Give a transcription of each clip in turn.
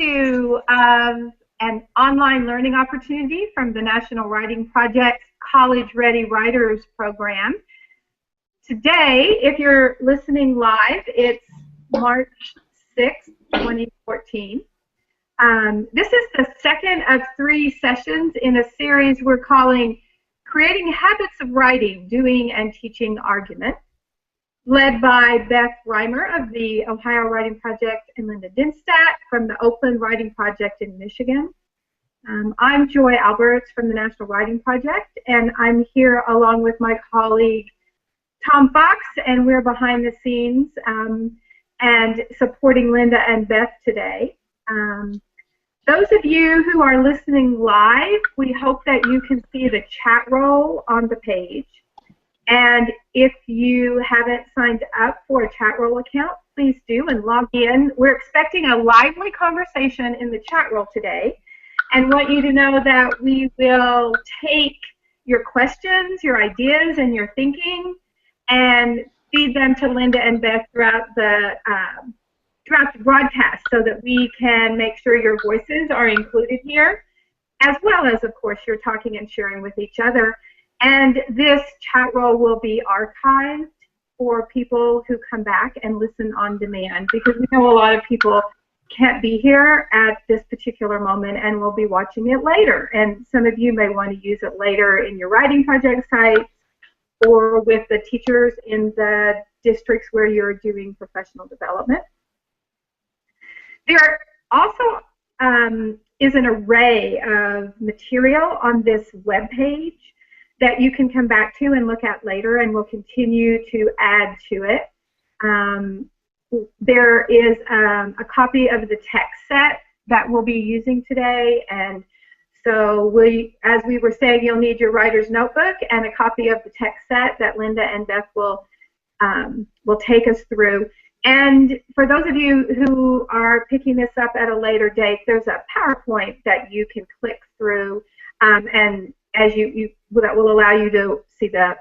to an online learning opportunity from the National Writing Project's College Ready Writers Program. Today, if you're listening live, it's March 6th, 2014. This is the second of 3 sessions in a series we're calling Creating Habits of Writing, Doing and Teaching Argument, led by Beth Rimer of the Ohio Writing Project and Linda Denstaedt from the Oakland Writing Project in Michigan. I'm Joy Alberts from the National Writing Project, and I'm here along with my colleague Tom Fox, and we're behind the scenes and supporting Linda and Beth today. Those of you who are listening live, we hope that you can see the chat roll on the page. And if you haven't signed up for a chat roll account, please do and log in. We're expecting a lively conversation in the chat roll today, and want you to know that we will take your questions, your ideas, and your thinking and feed them to Linda and Beth throughout the broadcast so that we can make sure your voices are included here, as well as, of course, you're talking and sharing with each other. And this chat roll will be archived for people who come back and listen on demand, because we know a lot of people can't be here at this particular moment and will be watching it later. And some of you may want to use it later in your writing project sites or with the teachers in the districts where you're doing professional development. There also is an array of material on this web page that you can come back to and look at later, and we'll continue to add to it. There is a copy of the text set that we'll be using today, and so as we were saying, you'll need your writer's notebook and a copy of the text set that Linda and Beth will take us through. And for those of you who are picking this up at a later date, there's a PowerPoint that you can click through, and as that will allow you to see the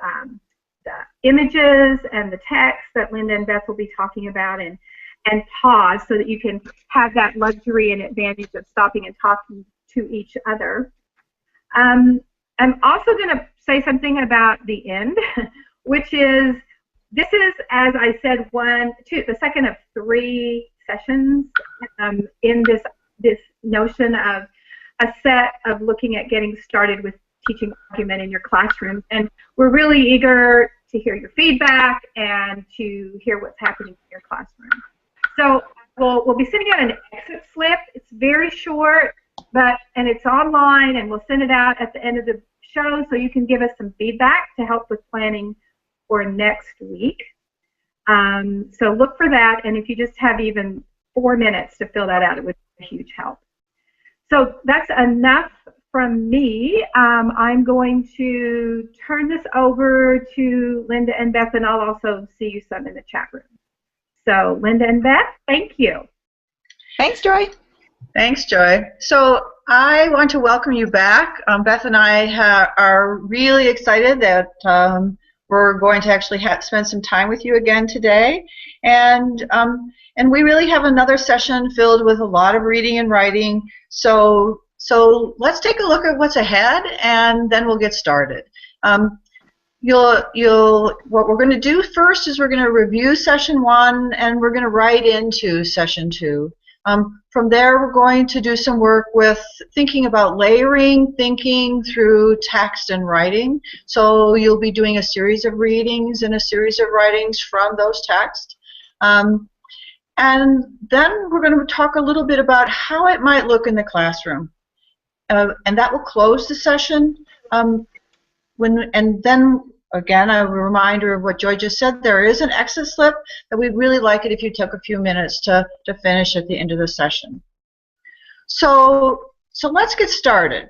images and the text that Linda and Beth will be talking about, and pause so that you can have that luxury and advantage of stopping and talking to each other. I'm also going to say something about the end, which is, this is, as I said, the second of 3 sessions in this notion of a set of looking at getting started with teaching argument in your classroom. And we're really eager to hear your feedback and to hear what's happening in your classroom. So we'll be sending out an exit slip. It's very short, and it's online, and we'll send it out at the end of the show so you can give us some feedback to help with planning for next week. So look for that, and if you just have even 4 minutes to fill that out, it would be a huge help. So that's enough from me. I'm going to turn this over to Linda and Beth, and I'll also see you some in the chat room. So Linda and Beth, thank you. Thanks, Joy. Thanks, Joy. So I want to welcome you back. Beth and I are really excited that we're going to actually spend some time with you again today, and we really have another session filled with a lot of reading and writing. So let's take a look at what's ahead, and then we'll get started. What we're going to do first is we're going to review session 1, and we're going to write into session 2. From there, we're going to do some work with thinking about layering, thinking through text and writing. So you'll be doing a series of readings and a series of writings from those texts. And then we're going to talk a little bit about how it might look in the classroom. And that will close the session. And then, again, a reminder of what Joy just said, there is an exit slip that we'd really like it if you took a few minutes to finish at the end of the session. So let's get started.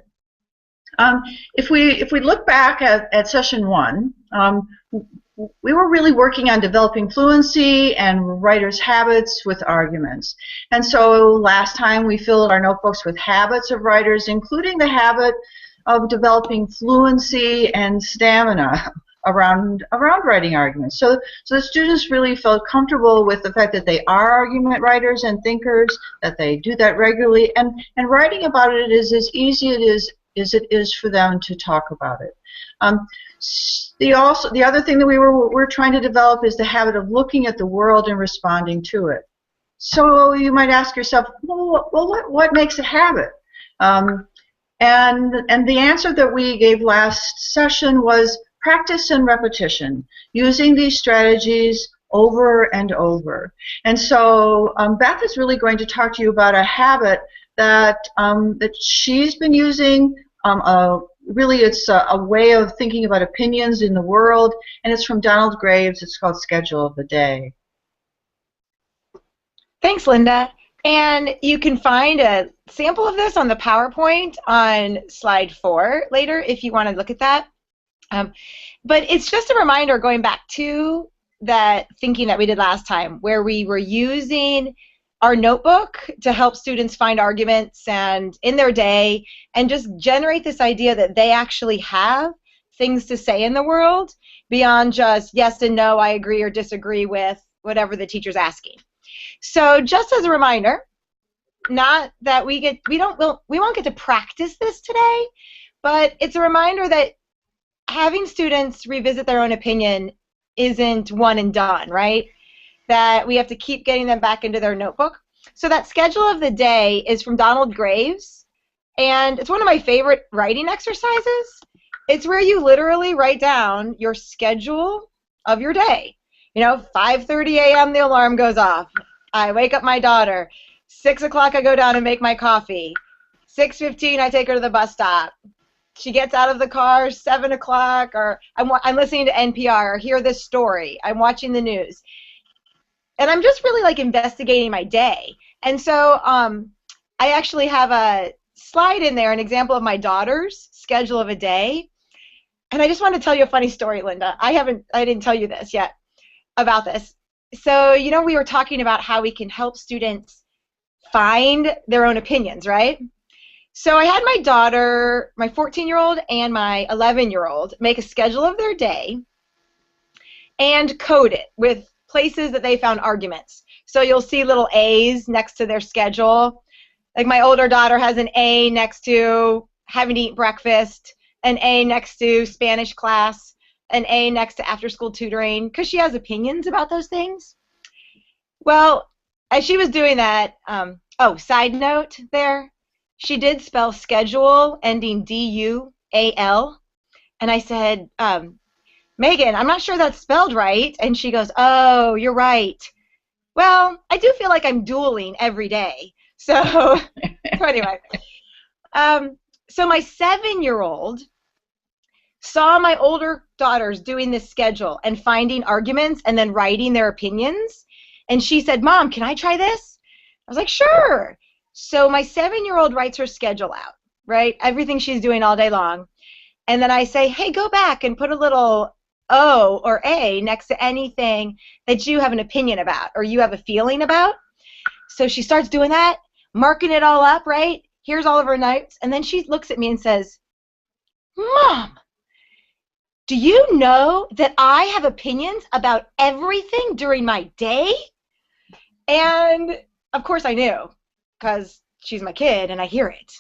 If we look back at session 1, we were really working on developing fluency and writers' habits with arguments. And so last time we filled our notebooks with habits of writers, including the habit of developing fluency and stamina around writing arguments. So the students really felt comfortable with the fact that they are argument writers and thinkers, that they do that regularly, and writing about it is as easy as it is for them to talk about it. The other thing that we're trying to develop is the habit of looking at the world and responding to it. So you might ask yourself, well, what makes a habit? And the answer that we gave last session was practice and repetition, using these strategies over and over. And so Beth is really going to talk to you about a habit that she's been using. Really, it's a way of thinking about opinions in the world, and it's from Donald Graves. It's called Schedule of the Day. Thanks, Linda. And you can find a sample of this on the PowerPoint on slide 4 later if you want to look at that. But it's just a reminder going back to that thinking that we did last time where we were using our notebook to help students find arguments and in their day and just generate this idea that they actually have things to say in the world beyond just yes and no, I agree or disagree with whatever the teacher's asking. So just as a reminder, not that we won't get to practice this today, but it's a reminder that having students revisit their own opinion isn't one and done, right? That we have to keep getting them back into their notebook. So that schedule of the day is from Donald Graves, and it's one of my favorite writing exercises. It's where you literally write down your schedule of your day. You know, 5:30 a.m. the alarm goes off. I wake up my daughter. 6 o'clock I go down and make my coffee. 6:15 I take her to the bus stop. She gets out of the car, 7 o'clock, or I'm listening to NPR or hear this story. I'm watching the news. And I'm just really like investigating my day. And so I actually have a slide in there, an example of my daughter's schedule of a day. And I just want to tell you a funny story, Linda. I didn't tell you this yet about this. So, you know, we were talking about how we can help students find their own opinions, right? So I had my daughter, my 14-year-old and my 11-year-old, make a schedule of their day and code it with places that they found arguments. So you'll see little A's next to their schedule. Like my older daughter has an A next to having to eat breakfast, an A next to Spanish class, an A next to after-school tutoring, because she has opinions about those things. Well, as she was doing that, side note there, she did spell schedule ending D-U-A-L, and I said, Megan, I'm not sure that's spelled right, and she goes, oh, you're right. Well, I do feel like I'm dueling every day. So anyway, so my 7-year-old saw my older daughters doing this schedule and finding arguments and then writing their opinions. And she said, Mom, can I try this? I was like, sure. So my 7-year-old writes her schedule out, right? Everything she's doing all day long. And then I say, hey, go back and put a little O or A next to anything that you have an opinion about or you have a feeling about. So she starts doing that, marking it all up, right? Here's all of her notes. And then she looks at me and says, Mom, do you know that I have opinions about everything during my day? And of course I knew, because she's my kid and I hear it.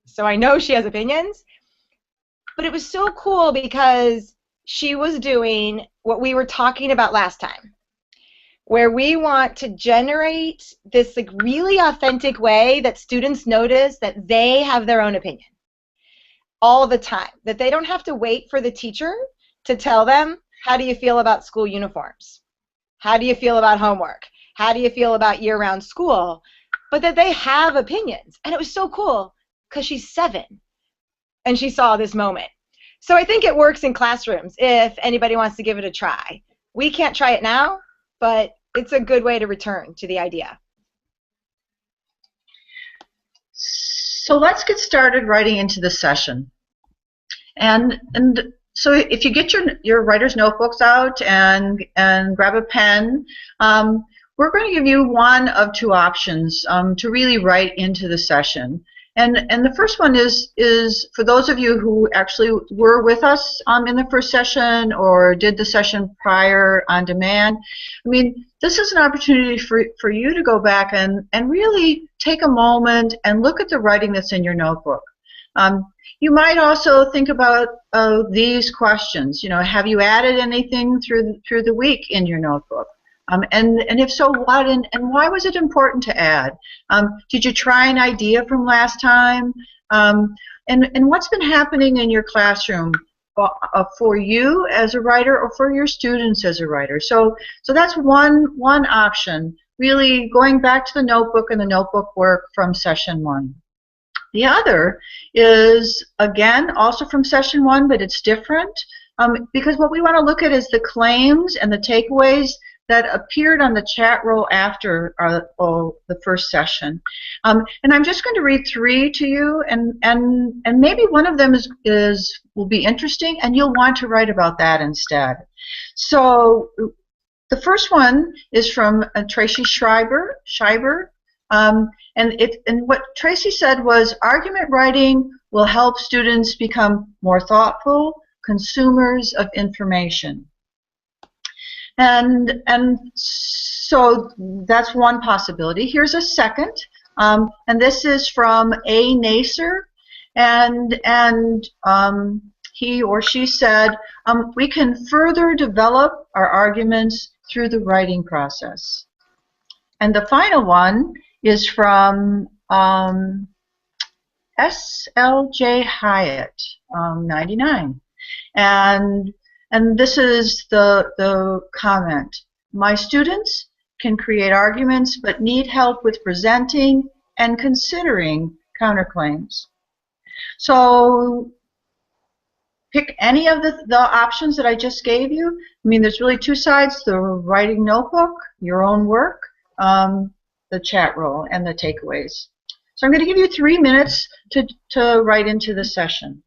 So I know she has opinions. But it was so cool because she was doing what we were talking about last time, where we want to generate this like really authentic way that students notice that they have their own opinion all the time, that they don't have to wait for the teacher to tell them, how do you feel about school uniforms? How do you feel about homework? How do you feel about year-round school? But that they have opinions. And it was so cool because she's 7 and she saw this moment. So I think it works in classrooms if anybody wants to give it a try. We can't try it now, but it's a good way to return to the idea. So let's get started writing into the session. And so if you get your writer's notebooks out and grab a pen, we're going to give you one of 2 options to really write into the session. And the first one is for those of you who actually were with us in the first session or did the session prior on demand. I mean, this is an opportunity for you to go back and really take a moment and look at the writing that's in your notebook. You might also think about these questions. You know, have you added anything through the week in your notebook? And if so, what and why was it important to add? Did you try an idea from last time? And what's been happening in your classroom for you as a writer or for your students as a writer? So that's one option, really going back to the notebook and the notebook work from session 1. The other is, again, also from session 1, but it's different because what we want to look at is the claims and the takeaways that appeared on the chat roll after the first session. And I'm just going to read 3 to you, and maybe one of them will be interesting, and you'll want to write about that instead. So the first one is from Tracy Schreiber. And what Tracy said was, argument writing will help students become more thoughtful consumers of information. And so that's one possibility. Here's a second, and this is from A. Nacer, and he or she said, we can further develop our arguments through the writing process. And the final one is from S.L.J. Hyatt, 99. And this is the comment. My students can create arguments but need help with presenting and considering counterclaims. So pick any of the options that I just gave you. I mean, there's really 2 sides, the writing notebook, your own work, the chat roll, and the takeaways. So I'm going to give you 3 minutes to write into the session.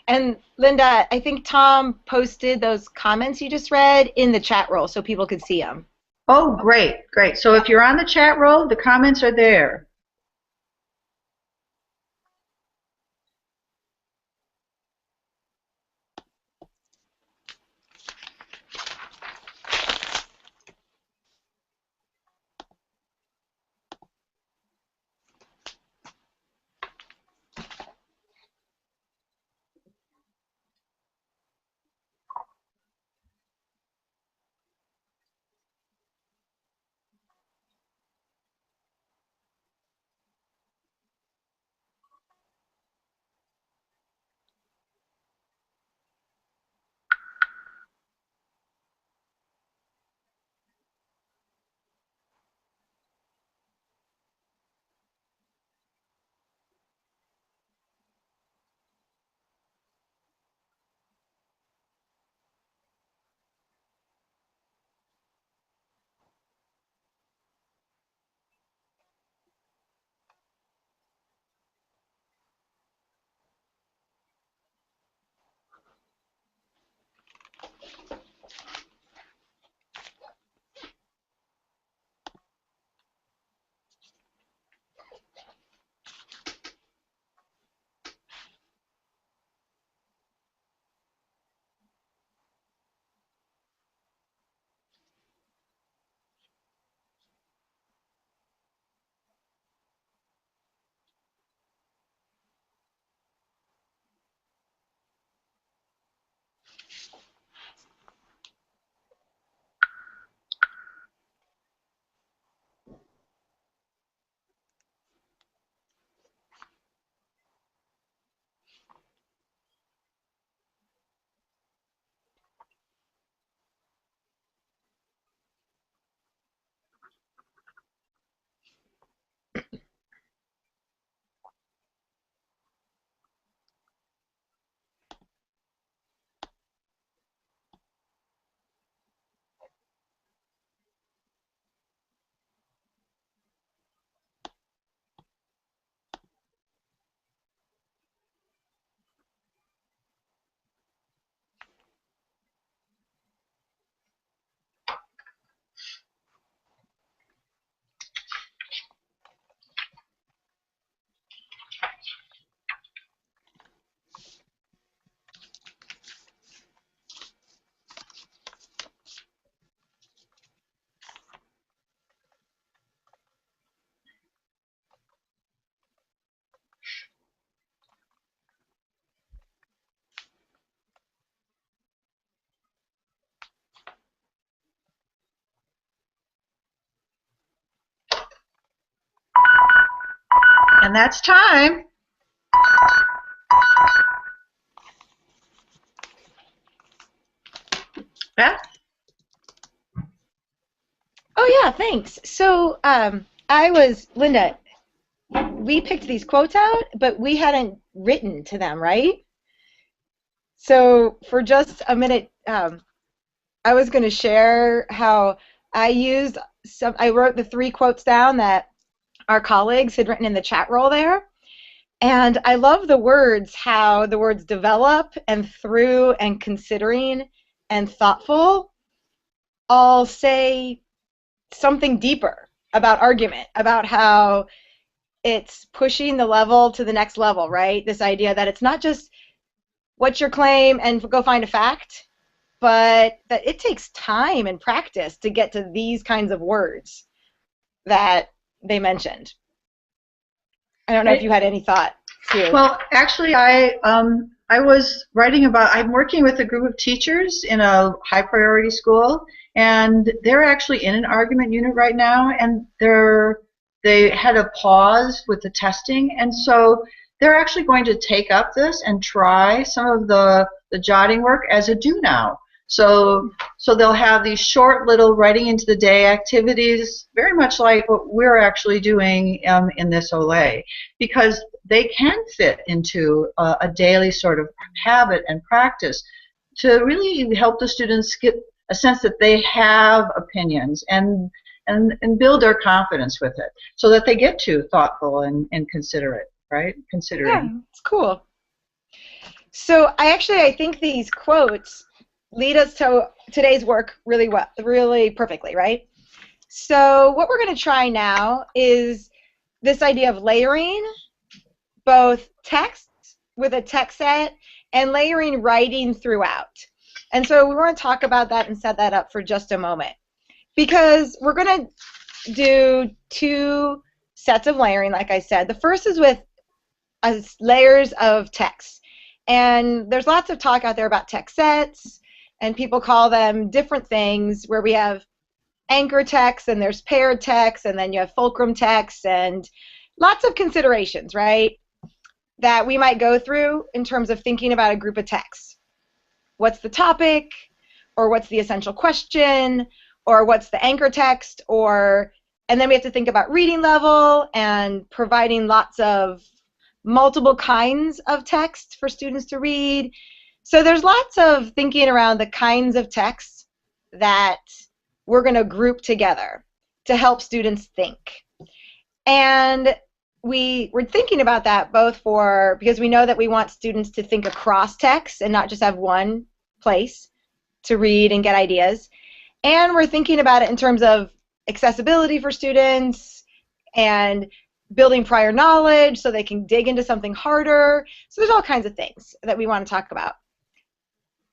And Linda, I think Tom posted those comments you just read in the chat roll so people could see them. Oh, great, great. So if you're on the chat roll, the comments are there. And that's time. Beth? Oh yeah, thanks. So Linda, we picked these quotes out, but we hadn't written to them, right? So for just a minute, I was going to share how I wrote the 3 quotes down that our colleagues had written in the chat roll there. And I love the words, how the words develop and through and considering and thoughtful all say something deeper about argument, about how it's pushing the level to the next level, right? This idea that it's not just what's your claim and go find a fact, but that it takes time and practice to get to these kinds of words that they mentioned. I don't know if you had any thought, too. Well, actually, I was writing about, I'm working with a group of teachers in a high priority school, and they're actually in an argument unit right now, and they had a pause with the testing, and so they're actually going to take up this and try some of the jotting work as a do now. So they'll have these short little writing into the day activities, very much like what we're actually doing in this OLA, because they can fit into a daily sort of habit and practice to really help the students get a sense that they have opinions and build their confidence with it, so that they get to thoughtful and considerate, right? Considering. Yeah, it's cool. So I think these quotes lead us to today's work really perfectly, right? So what we're going to try now is this idea of layering both text with a text set and layering writing throughout. And so we want to talk about that and set that up for just a moment, because we're going to do 2 sets of layering, like I said. The first is with layers of text. And there's lots of talk out there about text sets, and people call them different things, where we have anchor text, and there's paired text, and then you have fulcrum text, and lots of considerations, right, that we might go through in terms of thinking about a group of texts. What's the topic, or what's the essential question, or what's the anchor text, and then we have to think about reading level and providing lots of multiple kinds of text for students to read. So there's lots of thinking around the kinds of texts that we're going to group together to help students think. And we were thinking about that both because we know that we want students to think across text and not just have one place to read and get ideas. And we're thinking about it in terms of accessibility for students and building prior knowledge so they can dig into something harder. So there's all kinds of things that we want to talk about.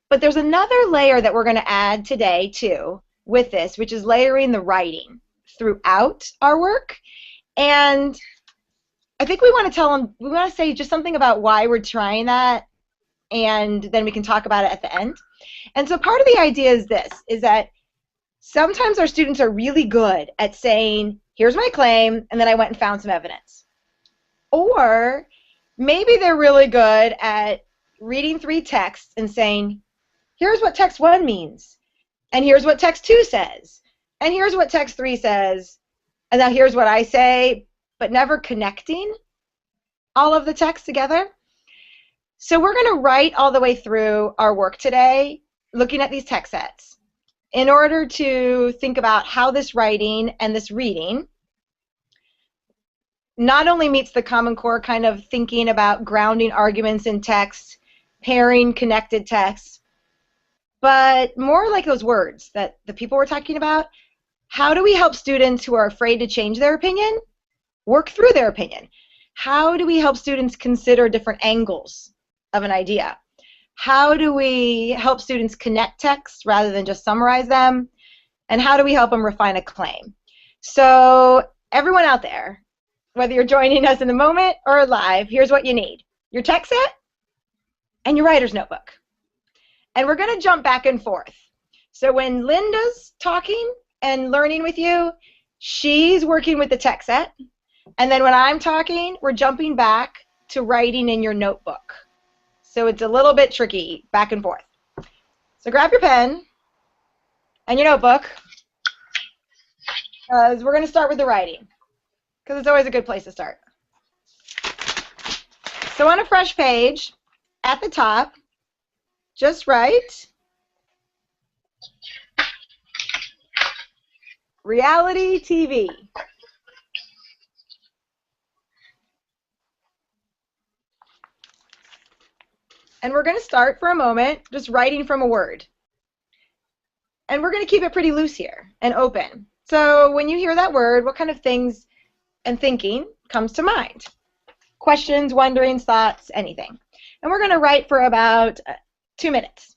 But there's another layer that we're going to add today, too, with this, which is layering the writing throughout our work. And I think we want to say just something about why we're trying that, and then we can talk about it at the end. And so part of the idea is this, is that sometimes our students are really good at saying, here's my claim, and then I went and found some evidence. Or maybe they're really good at reading 3 texts and saying, here's what text 1 means, and here's what text 2 says, and here's what text 3 says, and now here's what I say, but never connecting all of the text together. So we're going to write all the way through our work today, looking at these text sets, in order to think about how this writing and this reading not only meets the Common Core kind of thinking about grounding arguments in text, pairing connected texts, but more like those words that the people were talking about. How do we help students who are afraid to change their opinion work through their opinion? How do we help students consider different angles of an idea? How do we help students connect texts rather than just summarize them? And how do we help them refine a claim? So everyone out there, whether you're joining us in the moment or live, here's what you need: your text set and your writer's notebook. And we're going to jump back and forth. So when Linda's talking and learning with you, she's working with the text set. And then when I'm talking, we're jumping back to writing in your notebook. So it's a little bit tricky, back and forth. So grab your pen and your notebook, because we're going to start with the writing, because it's always a good place to start. So on a fresh page, at the top, just write reality TV. And we're going to start for a moment just writing from a word. And we're going to keep it pretty loose here and open. So when you hear that word, what kind of things and thinking comes to mind? Questions, wonderings, thoughts, anything. And we're going to write for about 2 minutes.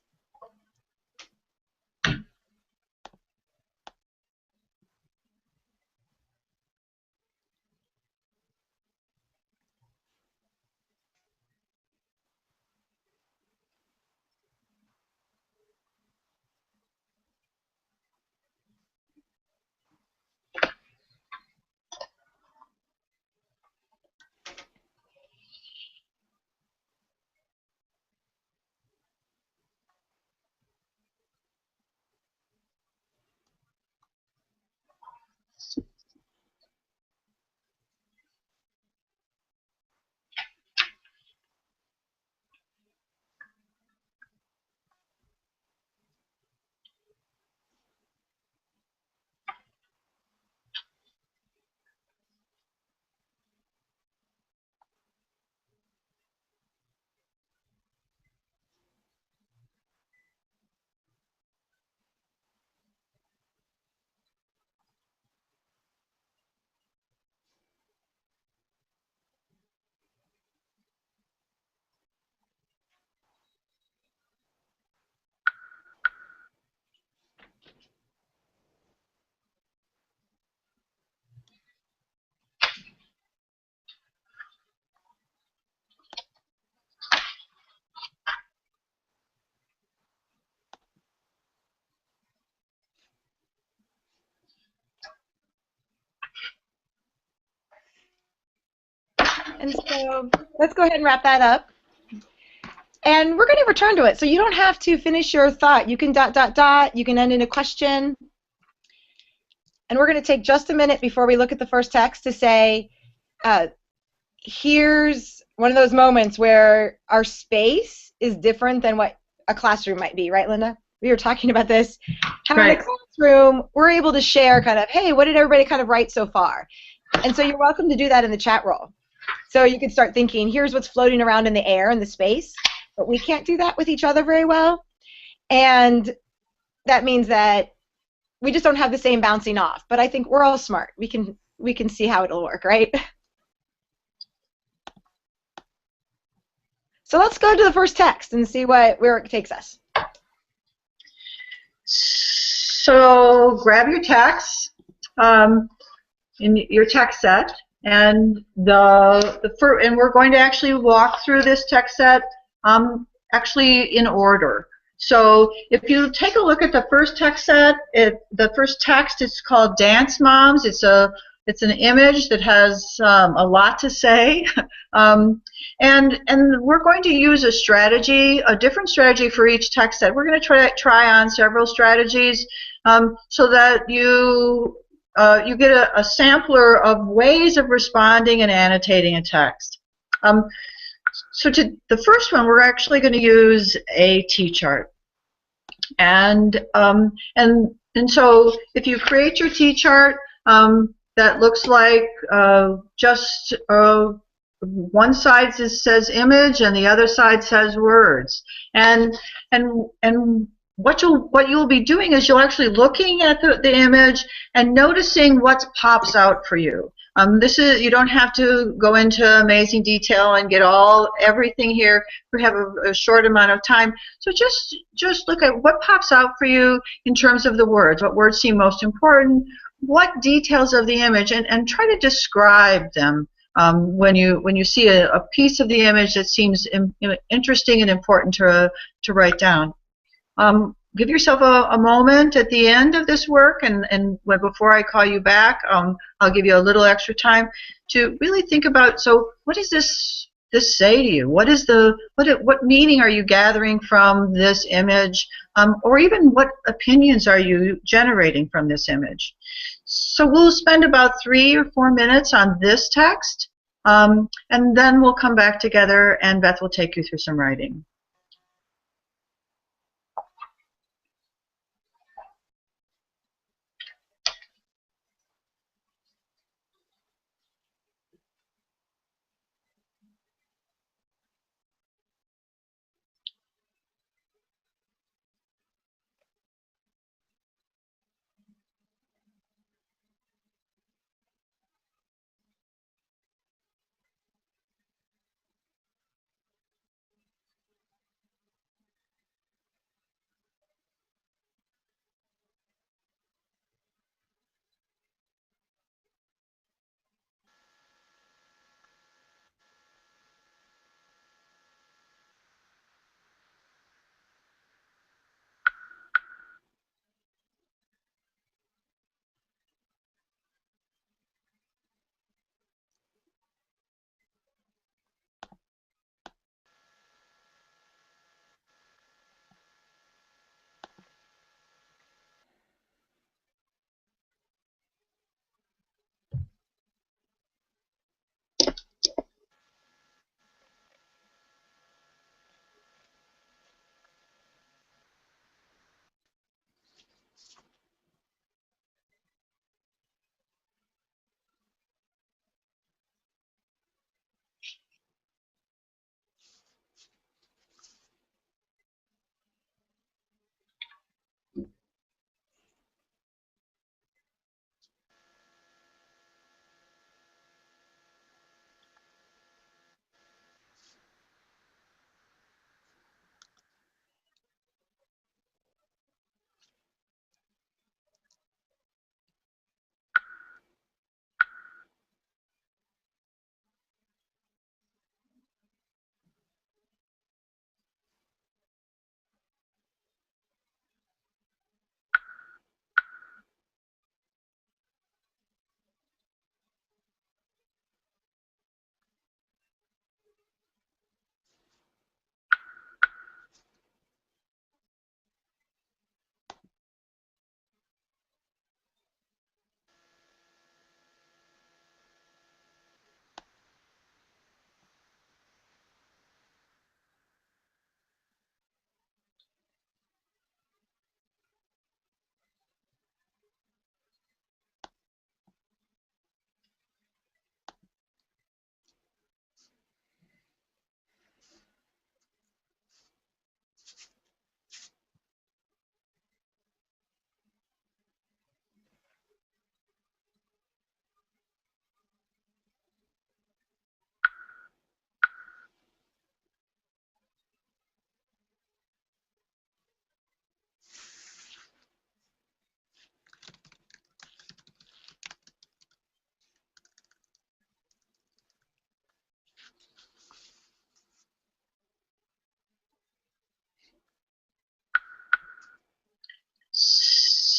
And so let's go ahead and wrap that up. And we're going to return to it. So you don't have to finish your thought. You can ... You can end in a question. And we're going to take just a minute before we look at the first text to say, here's one of those moments where our space is different than what a classroom might be. Right, Linda? We were talking about this. How in a classroom, we're able to share kind of, hey, what did everybody kind of write so far? And so you're welcome to do that in the chat roll. So you can start thinking, here's what's floating around in the air in the space, but we can't do that with each other very well. And that means that we just don't have the same bouncing off. But I think we're all smart. We can see how it'll work, right? So let's go to the first text and see where it takes us. So grab your text in your text set. And and we're going to actually walk through this text set actually in order. So if you take a look at the first text set, the first text is called Dance Moms. It's an image that has a lot to say, and we're going to use a different strategy for each text set. We're going to try on several strategies so that you get a sampler of ways of responding and annotating a text. So the first one, we're actually going to use a T-chart. And so if you create your T-chart, that looks like just one side says image and the other side says words. And what you'll be doing is you'll actually looking at the image and noticing what pops out for you. You don't have to go into amazing detail and get everything here. We have a short amount of time, so just look at what pops out for you in terms of the words. What words seem most important? What details of the image, and try to describe them when you see a piece of the image that seems interesting and important to write down. give yourself a moment at the end of this work, and before I call you back, I'll give you a little extra time to really think about, so what does this say to you? What meaning are you gathering from this image, or even what opinions are you generating from this image? So we'll spend about 3 or 4 minutes on this text, and then we'll come back together and Beth will take you through some writing.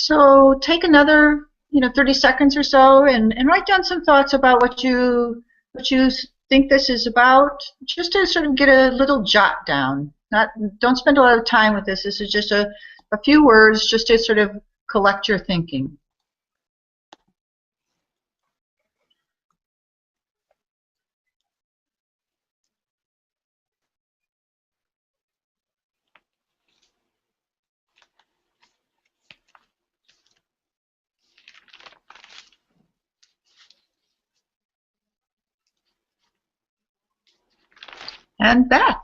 So take another 30 seconds or so and write down some thoughts about what you think this is about, just to sort of get a little jot down. Don't spend a lot of time with this. This is just a few words just to sort of collect your thinking. And Beth,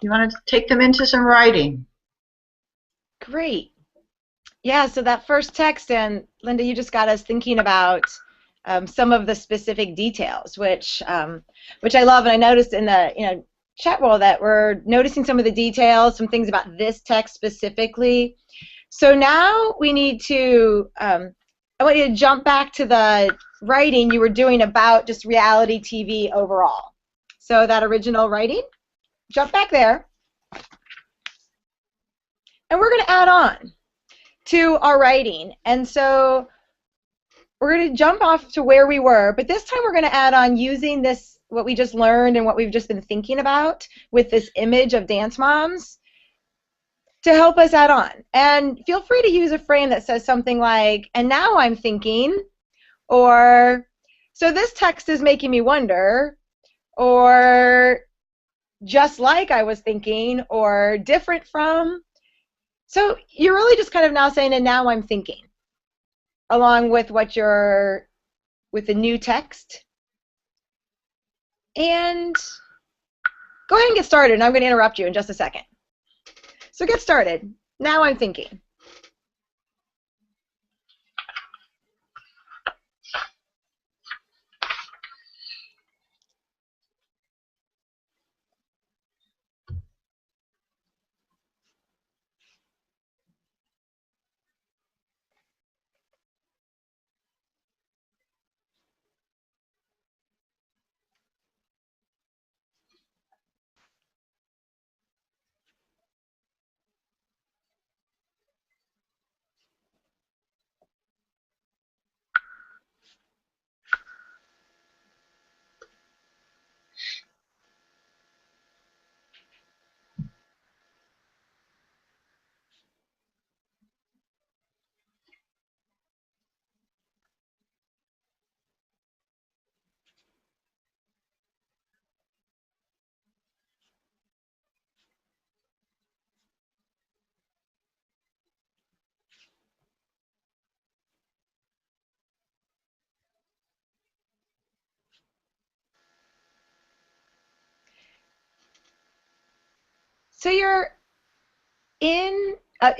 you want to take them into some writing? Great. Yeah, so that first text, and Linda, you just got us thinking about some of the specific details, which I love, and I noticed in the chat roll that we're noticing some of the details, some things about this text specifically. So now we need to, I want you to jump back to the writing you were doing about just reality TV overall. So that original writing, jump back there. and we're going to add on to our writing. And so we're going to jump off to where we were, but this time we're going to add on using this, what we just learned and what we've just been thinking about with this image of dance moms to help us add on. And feel free to use a frame that says something like, and now I'm thinking, or so this text is making me wonder, or just like I was thinking, or different from. So you're really just kind of now saying, and now I'm thinking, along with what you're, with the new text. And go ahead and get started, and I'm going to interrupt you in just a second. So get started. Now I'm thinking. So you're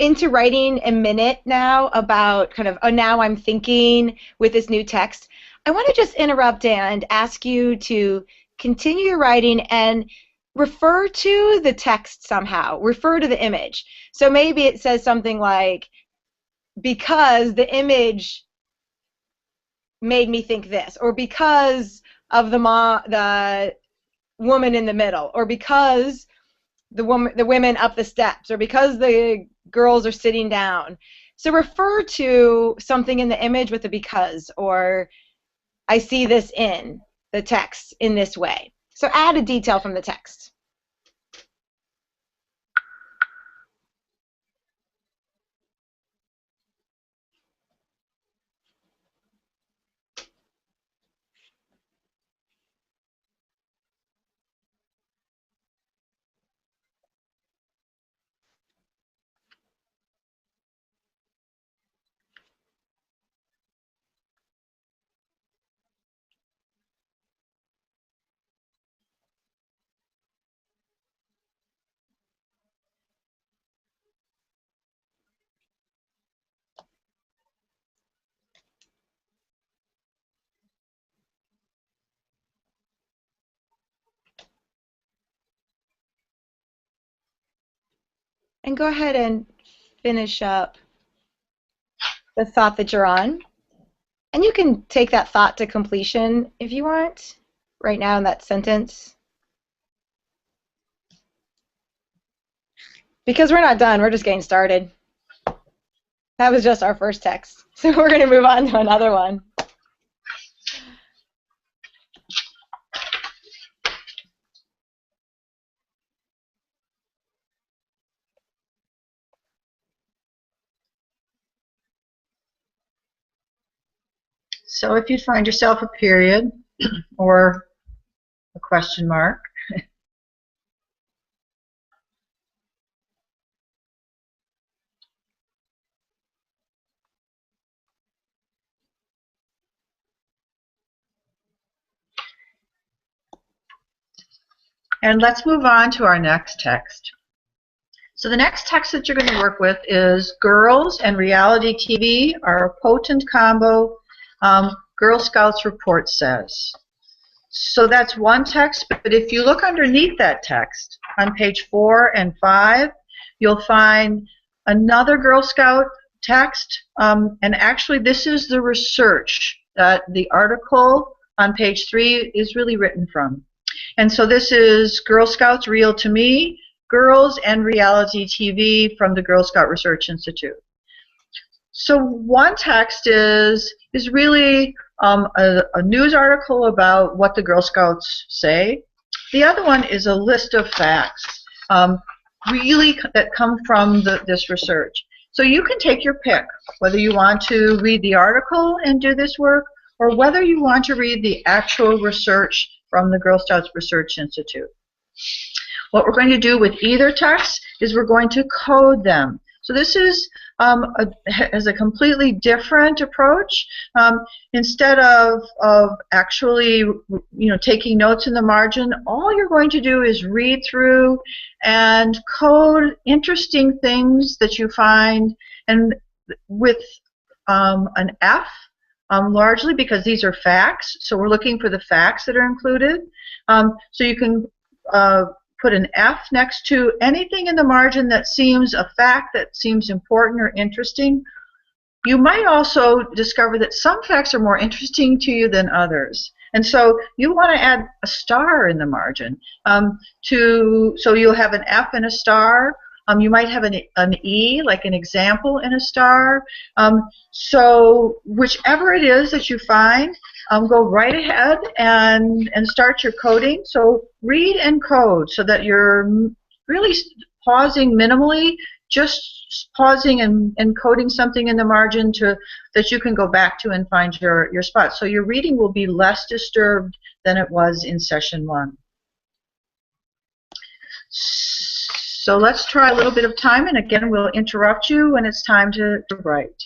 into writing a minute now about kind of, oh, now I'm thinking with this new text. I want to just interrupt and ask you to continue your writing and refer to the text somehow. Refer to the image. So maybe it says something like, because the image made me think this, or because of the woman in the middle, or because the women up the steps, or because the girls are sitting down. So refer to something in the image with a because, or I see this in the text in this way. So add a detail from the text. And go ahead and finish up the thought that you're on. And you can take that thought to completion if you want, right now in that sentence. Because we're not done, we're just getting started. That was just our first text. So we're going to move on to another one. So if you find yourself a period or a question mark, and let's move on to our next text. So the next text that you're going to work with is Girls and Reality TV are a potent combo, Girl Scouts report says. So that's one text, but if you look underneath that text on page 4 and 5, you'll find another Girl Scout text, and actually this is the research that the article on page 3 is really written from. And so this is Girl Scouts Real to Me, Girls and Reality TV from the Girl Scout Research Institute. So one text is really a news article about what the Girl Scouts say. The other one is a list of facts, really that come from this research. So you can take your pick, whether you want to read the article and do this work, or whether you want to read the actual research from the Girl Scouts Research Institute. What we're going to do with either text is we're going to code them. So this is a completely different approach. Instead of actually taking notes in the margin, all you're going to do is read through and code interesting things that you find, and with an F, largely because these are facts, so we're looking for the facts that are included. So you can put an F next to anything in the margin that seems a fact, that seems important or interesting. You might also discover that some facts are more interesting to you than others. And so you want to add a star in the margin. So you'll have an F and a star. You might have an E, like an example, in a star. So whichever it is that you find, go right ahead and start your coding. So read and code so that you're really pausing minimally, just pausing and coding something in the margin that you can go back to and find your spot. So your reading will be less disturbed than it was in session 1. So let's try a little bit of time, and again, we'll interrupt you when it's time to write.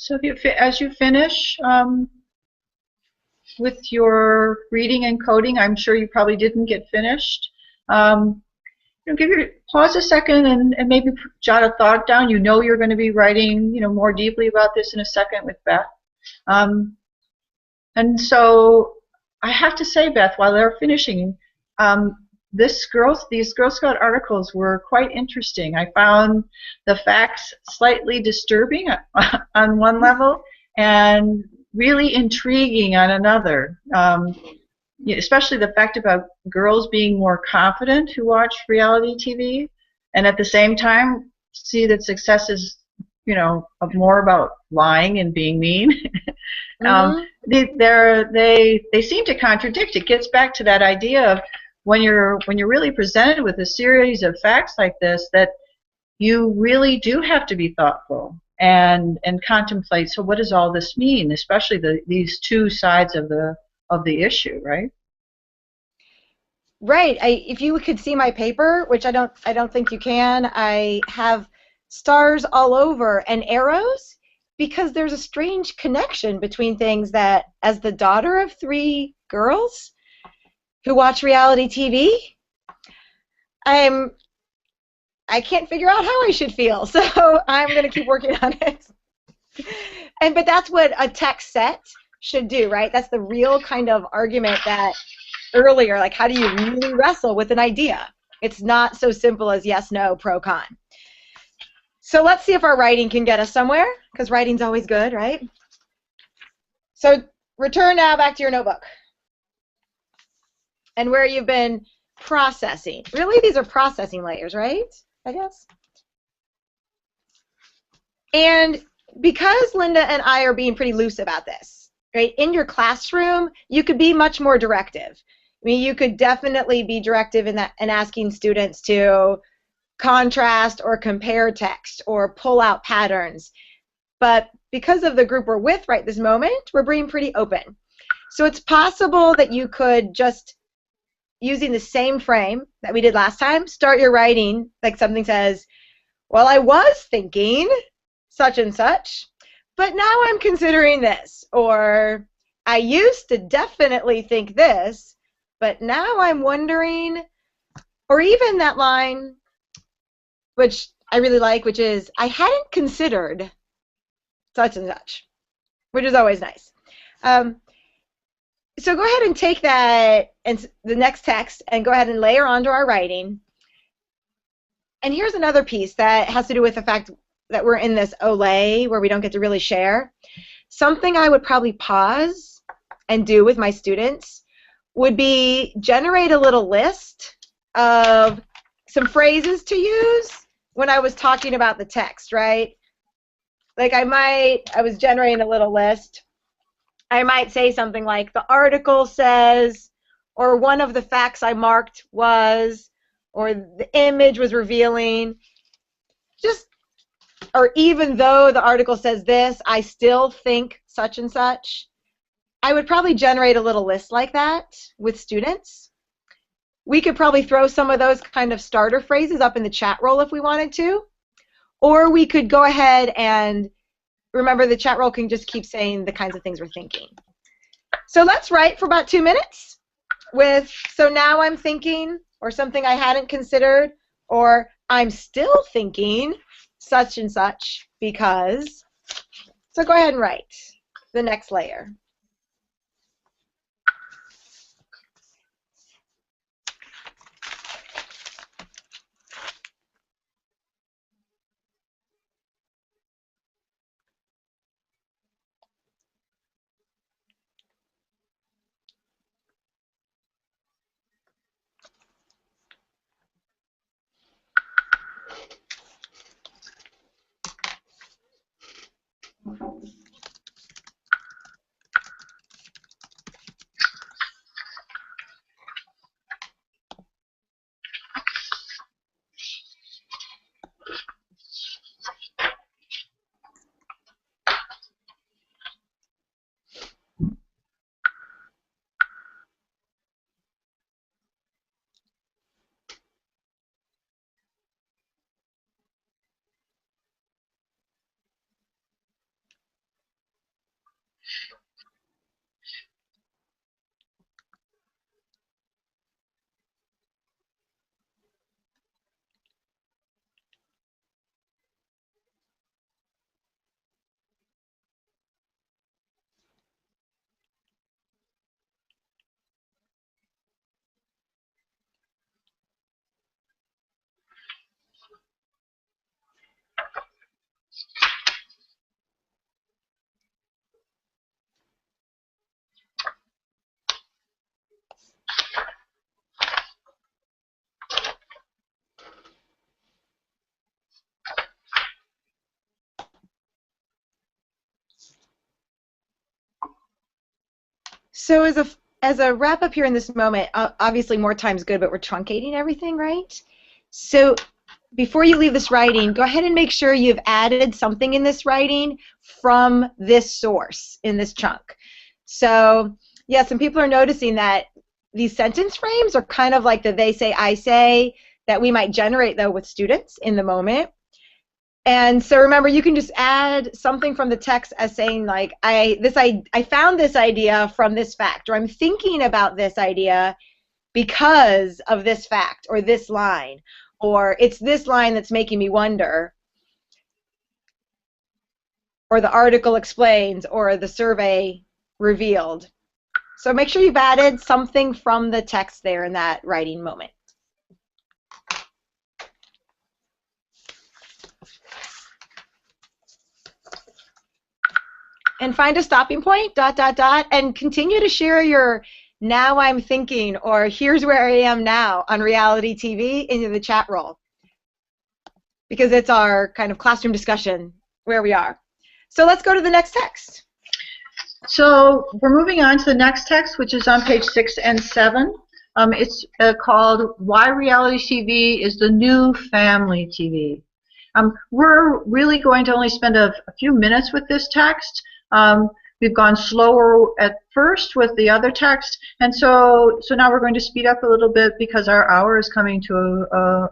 So as you finish with your reading and coding, I'm sure you probably didn't get finished. Pause a second and maybe jot a thought down. You know you're going to be writing, more deeply about this in a second with Beth. And so I have to say, Beth, while they're finishing, these Girl Scout articles were quite interesting. I found the facts slightly disturbing on one level and really intriguing on another. Especially the fact about girls being more confident who watch reality TV, and at the same time see that success is, more about lying and being mean. They seem to contradict. It gets back to that idea of when you're really presented with a series of facts like this, that you really do have to be thoughtful and contemplate. So what does all this mean? Especially these two sides of the issue, right? Right. If you could see my paper, which I don't think you can, I have stars all over and arrows because there's a strange connection between things that, as the daughter of 3 girls who watch reality TV, I can't figure out how I should feel, so I'm going to keep working on it. But that's what a text set should do, right? That's the real kind of argument that earlier, like how do you really wrestle with an idea? It's not so simple as yes, no, pro, con. So let's see if our writing can get us somewhere, because writing's always good, right? So return now back to your notebook and where you've been processing. Really, these are processing layers, right? I guess. And because Linda and I are being pretty loose about this, right? In your classroom, you could be much more directive. I mean, you could definitely be directive in that and asking students to contrast or compare text or pull out patterns. But because of the group we're with right this moment, we're being pretty open. So it's possible that you could just, using the same frame that we did last time, start your writing like something says, well, I was thinking such and such, but now I'm considering this. Or I used to definitely think this, but now I'm wondering. Or even that line, which I really like, which is, I hadn't considered such and such, which is always nice. So go ahead and take that and the next text and go ahead and layer onto our writing. And here's another piece that has to do with the fact that we're in this Olay where we don't get to really share. Something I would probably pause and do with my students would be generate a little list of some phrases to use when I was talking about the text, right? Like I was generating a little list. I might say something like, the article says, or one of the facts I marked was, or the image was revealing. Just, or even though the article says this, I still think such and such. I would probably generate a little list like that with students. We could probably throw some of those kind of starter phrases up in the chat roll if we wanted to. Or we could go ahead and, remember, the chat roll can just keep saying the kinds of things we're thinking. So let's write for about 2 minutes with, so now I'm thinking, or something I hadn't considered, or I'm still thinking such and such because. So go ahead and write the next layer. So as a wrap up here in this moment, obviously more time's good, but we're truncating everything, right? So before you leave this writing, go ahead and make sure you've added something in this writing from this source in this chunk. So yeah, some people are noticing that these sentence frames are kind of like the they say, I say that we might generate though with students in the moment. And so remember, you can just add something from the text as saying like, I found this idea from this fact, or I'm thinking about this idea because of this fact, or this line, or it's this line that's making me wonder, or the article explains, or the survey revealed. So make sure you've added something from the text there in that writing moment. And find a stopping point, ... and continue to share your now I'm thinking, or here's where I am now on reality TV into the chat roll, because it's our kind of classroom discussion where we are. So let's go to the next text. So we're moving on to the next text, which is on page 6 and 7. It's called Why Reality TV is the New Family TV. We're really going to only spend a few minutes with this text. We've gone slower at first with the other text, and so now we're going to speed up a little bit because our hour is coming to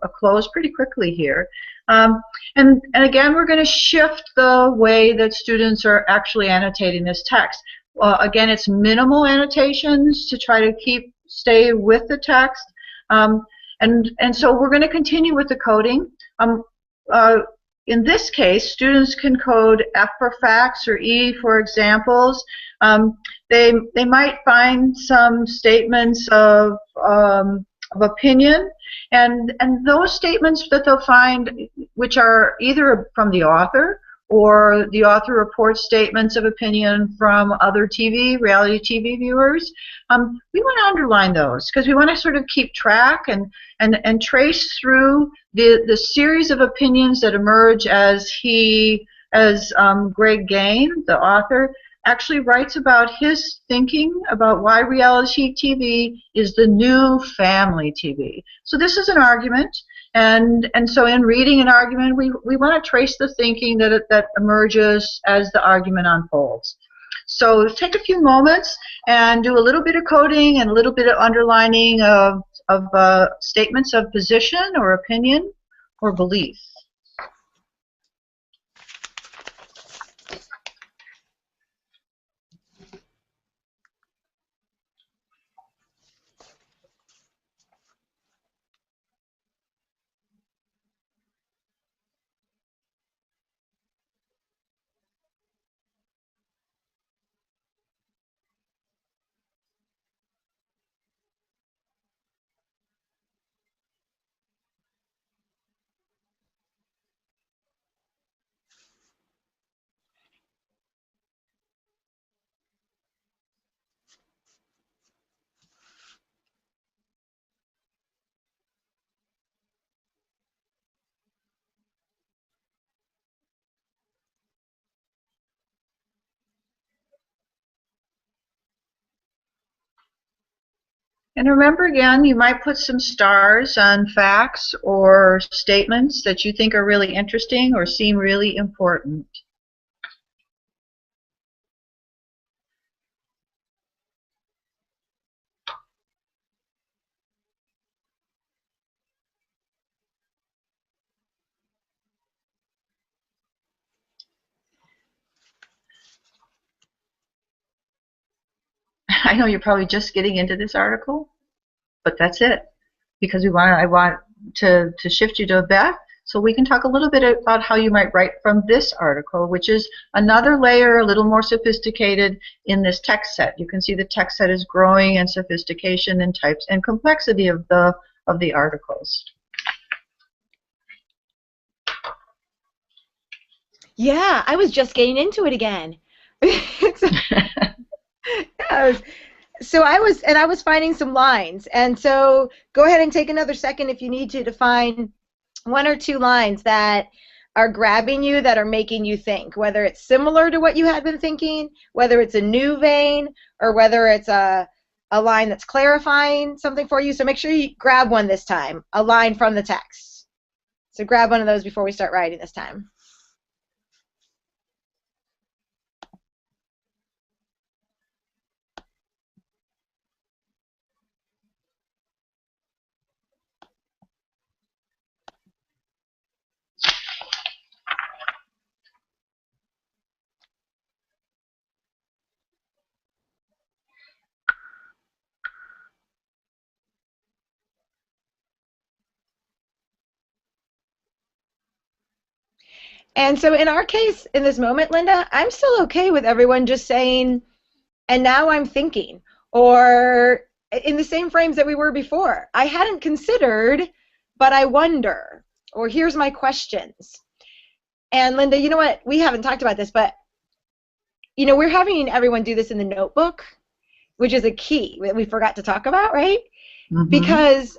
a close pretty quickly here. And again, we're going to shift the way that students are actually annotating this text. Again, it's minimal annotations to try to stay with the text. And so we're going to continue with the coding. In this case, students can code F for facts or E for examples. They might find some statements of opinion, and those statements that they'll find, which are either from the author or the author reports statements of opinion from other reality TV viewers, we want to underline those because we want to sort of keep track and trace through the series of opinions that emerge as Greg Gain, the author, actually writes about his thinking about why reality TV is the new family TV. So this is an argument, and so in reading an argument, we want to trace the thinking that emerges as the argument unfolds. So take a few moments and do a little bit of coding and a little bit of underlining of statements of position or opinion or belief. And remember again, you might put some stars on facts or statements that you think are really interesting or seem really important. I know you're probably just getting into this article, but that's it. Because I want to shift you to Beth so we can talk a little bit about how you might write from this article, which is another layer, a little more sophisticated in this text set. You can see the text set is growing in sophistication and types and complexity of the articles. Yeah, I was just getting into it again. So I was finding some lines, and so go ahead and take another second if you need to find one or two lines that are grabbing you, that are making you think, whether it's similar to what you had been thinking, whether it's a new vein, or whether it's a line that's clarifying something for you. So make sure you grab one this time, a line from the text. So grab one of those before we start writing this time. And so in our case, in this moment, Linda, I'm still okay with everyone just saying, and now I'm thinking, or in the same frames that we were before. I hadn't considered, but I wonder, or here's my questions. And Linda, you know what? We haven't talked about this, but you know, we're having everyone do this in the notebook, which is a key that we forgot to talk about, right? Mm-hmm. Because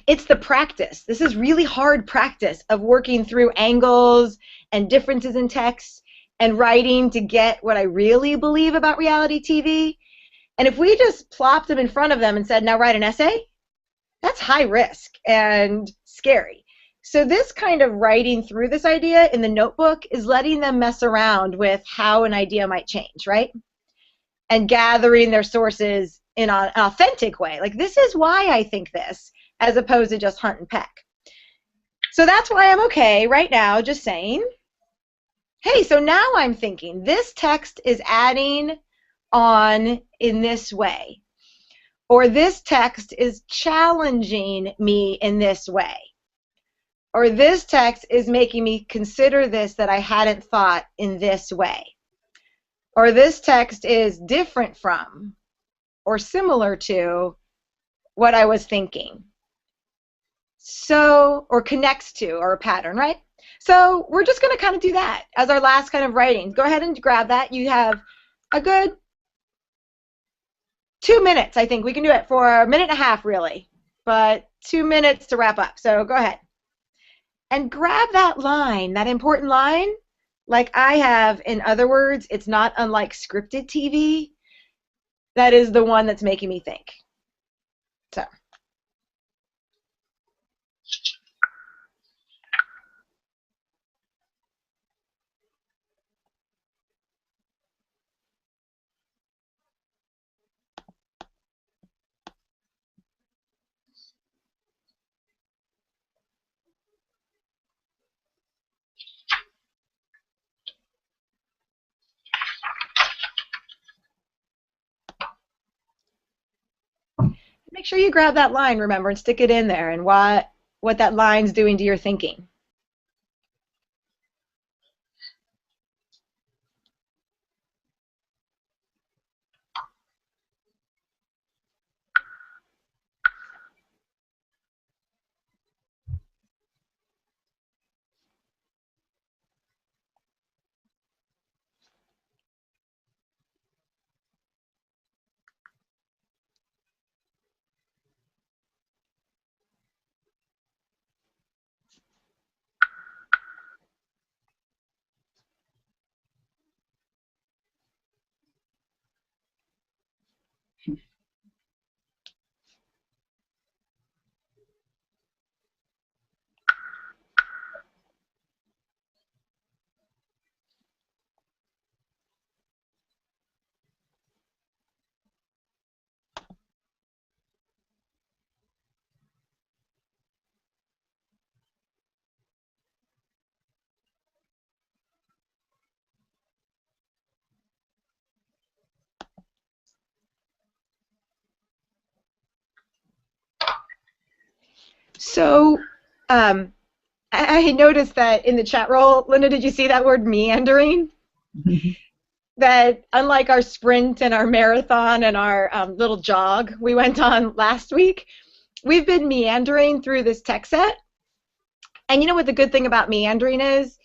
it's the practice. This is really hard practice of working through angles and differences in text and writing to get what I really believe about reality TV. And if we just plopped them in front of them and said, now write an essay, that's high risk and scary. So this kind of writing through this idea in the notebook is letting them mess around with how an idea might change, right? And gathering their sources in an authentic way. Like, this is why I think this, as opposed to just hunt and peck. So that's why I'm okay right now just saying, hey, so now I'm thinking this text is adding on in this way, or this text is challenging me in this way, or this text is making me consider this that I hadn't thought in this way, or this text is different from or similar to what I was thinking. So, or connects to, or a pattern, right? So we're just going to kind of do that as our last kind of writing. Go ahead and grab that. You have a good 2 minutes. I think we can do it for a minute and a half, really, but 2 minutes to wrap up. So go ahead and grab that line, that important line, like I have. In other words, it's not unlike scripted TV. That is the one that's making me think. So. Make sure you grab that line, remember, and stick it in there, and what that line's doing to your thinking. So I noticed that in the chat roll, Linda, did you see that word meandering? That unlike our sprint and our marathon and our little jog we went on last week, we've been meandering through this text set. And you know what the good thing about meandering is?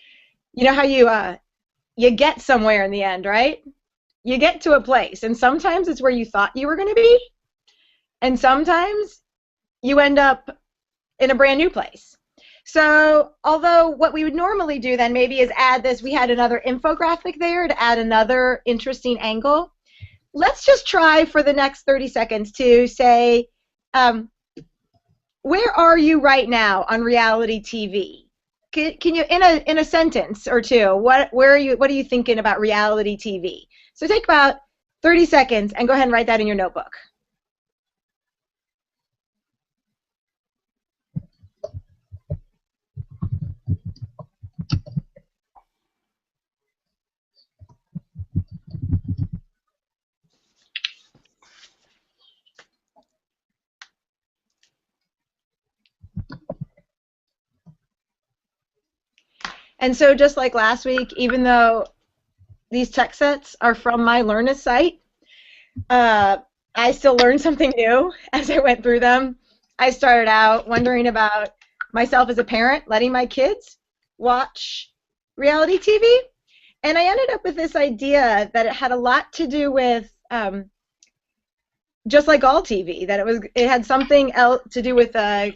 You know how you get somewhere in the end, right? You get to a place, and sometimes it's where you thought you were going to be, and sometimes you end up in a brand new place. So although what we would normally do then maybe is add this, we had another infographic there to add another interesting angle. Let's just try for the next 30 seconds to say, where are you right now on reality TV? Can you, in a sentence or two, what are you thinking about reality TV? So take about 30 seconds and go ahead and write that in your notebook. And so just like last week, even though these text sets are from my Learn site, I still learned something new as I went through them. I started out wondering about myself as a parent, letting my kids watch reality TV, and I ended up with this idea that it had a lot to do with just like all TV, that it had something else to do with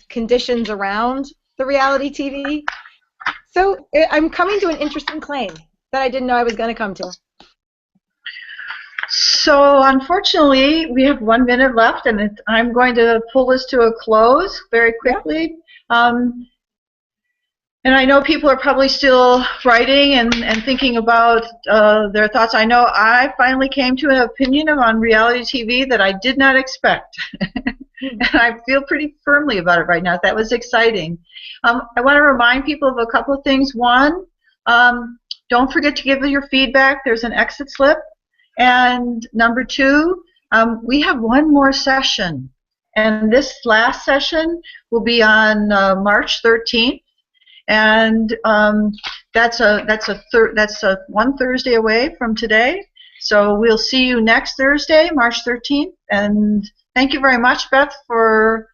conditions around the reality TV. So I'm coming to an interesting claim that I didn't know I was going to come to. So unfortunately, we have 1 minute left, and I'm going to pull this to a close very quickly. And I know people are probably still writing and thinking about their thoughts. I know I finally came to an opinion on reality TV that I did not expect. And I feel pretty firmly about it right now. That was exciting. I want to remind people of a couple of things. One, don't forget to give your feedback. There's an exit slip. And number two, we have one more session. And this last session will be on March 13th. And that's one Thursday away from today. So we'll see you next Thursday, March 13th. And thank you very much, Beth, for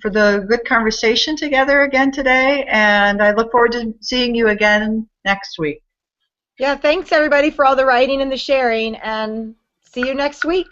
the good conversation together again today. And I look forward to seeing you again next week. Yeah, thanks everybody for all the writing and the sharing. And see you next week.